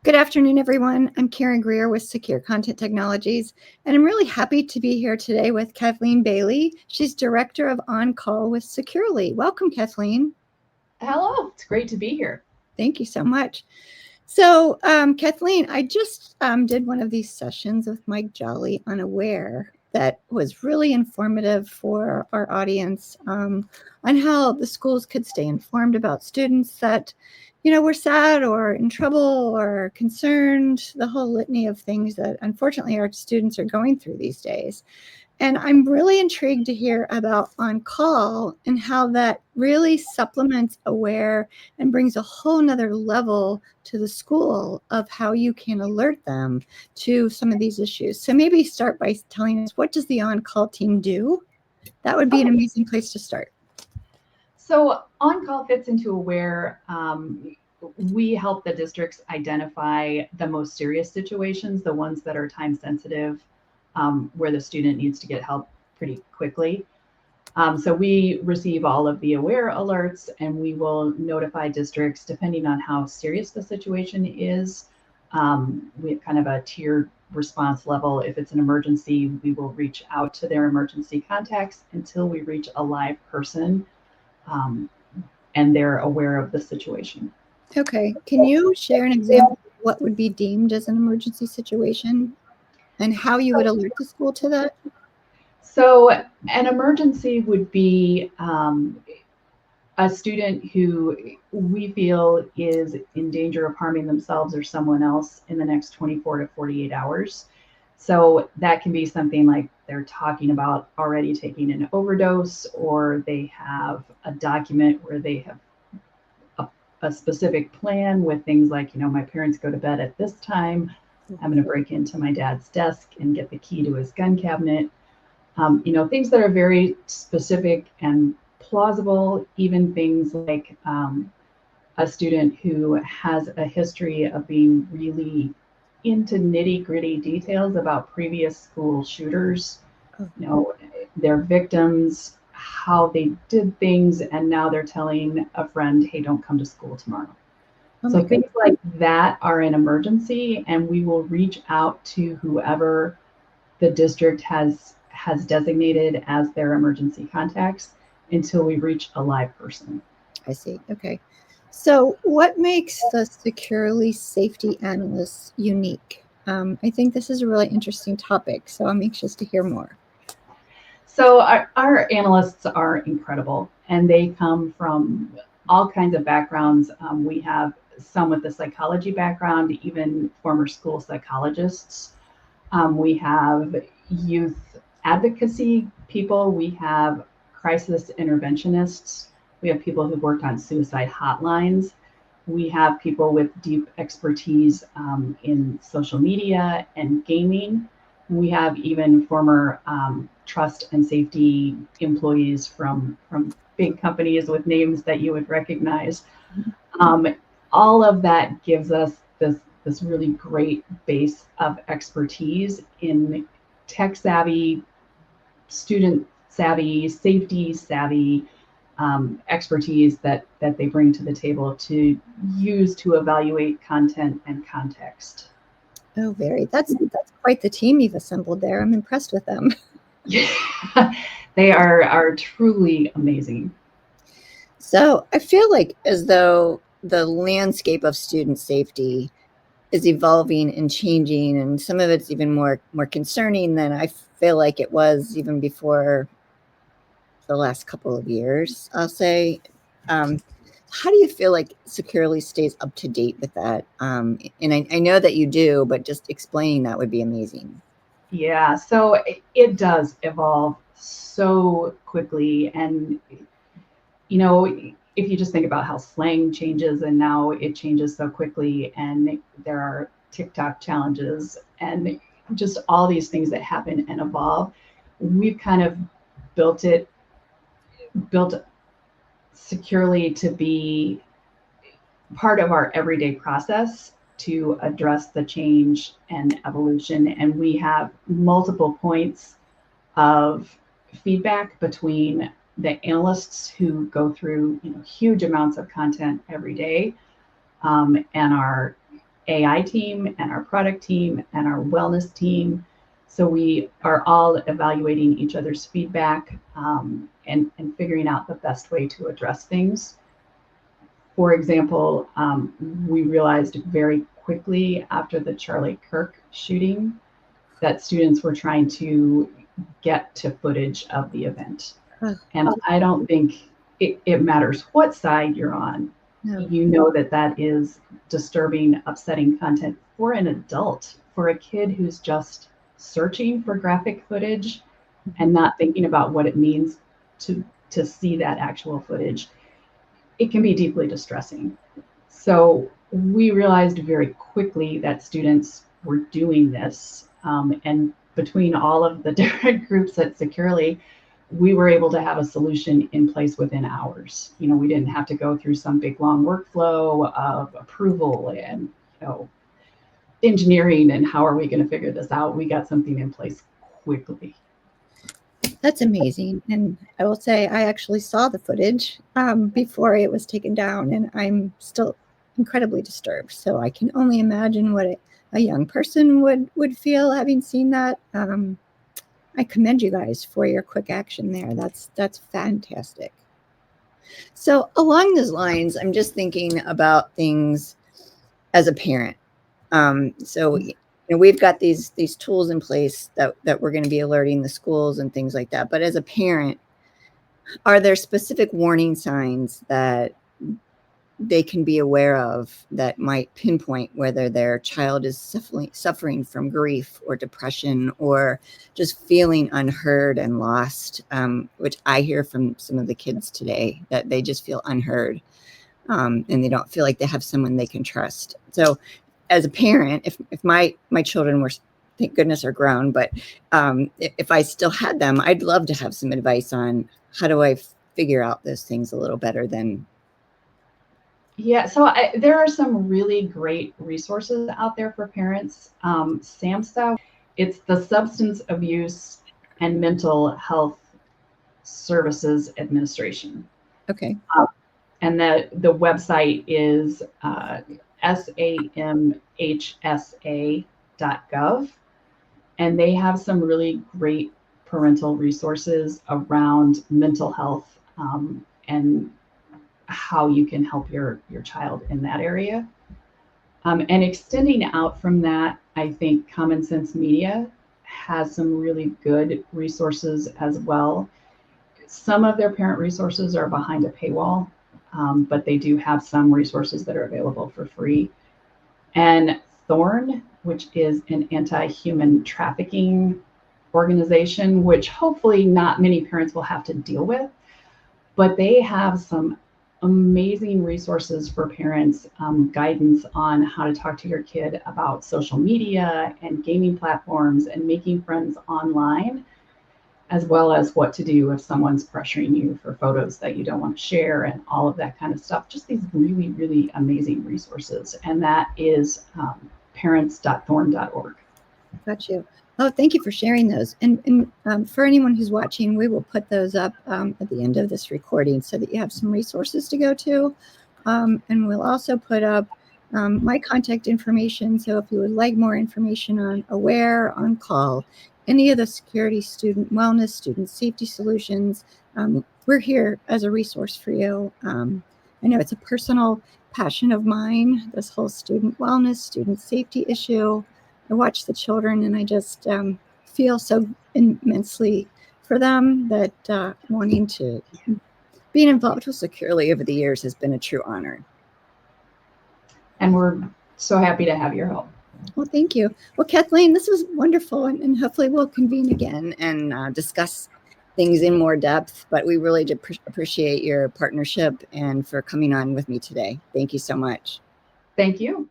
Good afternoon, everyone. I'm Karen Greer with Secure Content Technologies, and I'm really happy to be here today with Kathleen Boehle. She's Director of On-Call with Securely. Welcome, Kathleen. Hello, it's great to be here. Thank you so much. So, Kathleen, I just did one of these sessions with Mike Jolly, Unaware, that was really informative for our audience on how the schools could stay informed about students that were sad or in trouble or concerned, the whole litany of things that unfortunately our students are going through these days. And I'm really intrigued to hear about On Call and how that really supplements Aware and brings a whole nother level to the school of how you can alert them to some of these issues. So maybe start by telling us, what does the On Call team do? That would be an amazing place to start. So On Call fits into Aware. We help the districts identify the most serious situations, the ones that are time sensitive, where the student needs to get help pretty quickly. So we receive all of the Aware alerts, and we will notify districts depending on how serious the situation is. We have kind of a tiered response level. If it's an emergency, we will reach out to their emergency contacts until we reach a live person, and they're aware of the situation. Okay. Can you share an example of what would be deemed as an emergency situation and how you would alert the school to that? So an emergency would be a student who we feel is in danger of harming themselves or someone else in the next 24 to 48 hours. So that can be something like they're talking about already taking an overdose, or they have a document where they have a specific plan with things like, my parents go to bed at this time. I'm going to break into my dad's desk and get the key to his gun cabinet. Things that are very specific and plausible, even things like a student who has a history of being really into nitty-gritty details about previous school shooters, their victims, how they did things, and now they're telling a friend, hey, don't come to school tomorrow. So things like that are an emergency, and we will reach out to whoever the district has designated as their emergency contacts until we reach a live person. I see. Okay. So what makes the Securely safety analysts unique? I think this is a really interesting topic, so I'm anxious to hear more. So our analysts are incredible, and they come from all kinds of backgrounds. We have some with a psychology background, even former school psychologists. We have youth advocacy people. We have crisis interventionists. We have people who've worked on suicide hotlines. We have people with deep expertise in social media and gaming. We have even former trust and safety employees from big companies with names that you would recognize. All of that gives us this really great base of expertise in tech savvy, student savvy, safety savvy expertise that they bring to the table to use to evaluate content and context. Oh, that's quite the team you've assembled there. I'm impressed with them. Yeah, they are truly amazing. So I feel like as though the landscape of student safety is evolving and changing, and some of it's even more concerning than I feel like it was even before the last couple of years, I'll say. How do you feel like Securely stays up to date with that? And I know that you do, but just explaining that would be amazing. Yeah, so it does evolve so quickly. And, if you just think about how slang changes and now it changes so quickly, and there are TikTok challenges and just all these things that happen and evolve, we've kind of built Securely to be part of our everyday process to address the change and evolution. And we have multiple points of feedback between the analysts who go through huge amounts of content every day, and our AI team and our product team and our wellness team. So we are all evaluating each other's feedback and figuring out the best way to address things. For example, we realized very quickly after the Charlie Kirk shooting that students were trying to get to footage of the event. And I don't think it matters what side you're on. No. You know that is disturbing, upsetting content for an adult, for a kid who's just searching for graphic footage and not thinking about what it means to see that actual footage. It can be deeply distressing. So we realized very quickly that students were doing this. And between all of the different groups at Securely, we were able to have a solution in place within hours. You know, we didn't have to go through some big long workflow of approval and, engineering and how are we going to figure this out. We got something in place quickly. That's amazing. And I will say I actually saw the footage before it was taken down, and I'm still incredibly disturbed. So I can only imagine what a young person would feel having seen that. I commend you guys for your quick action there. That's fantastic. So along those lines, I'm just thinking about things as a parent. So we've got these tools in place that we're going to be alerting the schools and things like that. But as a parent, are there specific warning signs that they can be aware of that might pinpoint whether their child is suffering from grief or depression or just feeling unheard and lost, which I hear from some of the kids today, that they just feel unheard and they don't feel like they have someone they can trust. So as a parent, if my children were, thank goodness, are grown, but if I still had them, I'd love to have some advice on how do I figure out those things a little better than. Yeah, so there are some really great resources out there for parents. SAMHSA, it's the Substance Abuse and Mental Health Services Administration. Okay. And the website is samhsa.gov. And they have some really great parental resources around mental health and how you can help your child in that area. And extending out from that, I think Common Sense Media has some really good resources as well. Some of their parent resources are behind a paywall, but they do have some resources that are available for free. And Thorn, which is an anti-human trafficking organization, which hopefully not many parents will have to deal with, but they have some amazing resources for parents, guidance on how to talk to your kid about social media and gaming platforms and making friends online, as well as what to do if someone's pressuring you for photos that you don't want to share and all of that kind of stuff. Just these really, really amazing resources. And that is parents.thorn.org. Got you. Oh, thank you for sharing those. And for anyone who's watching, we will put those up at the end of this recording so that you have some resources to go to. And we'll also put up my contact information. So if you would like more information on Aware, On Call, any of the security, student wellness, student safety solutions, we're here as a resource for you. I know it's a personal passion of mine, this whole student wellness, student safety issue. I watch the children and I just feel so immensely for them that wanting to being involved with Securely over the years has been a true honor. And we're so happy to have your help. Well, thank you. Well, Kathleen, this was wonderful, and hopefully we'll convene again and discuss things in more depth, but we really do appreciate your partnership and for coming on with me today. Thank you so much. Thank you.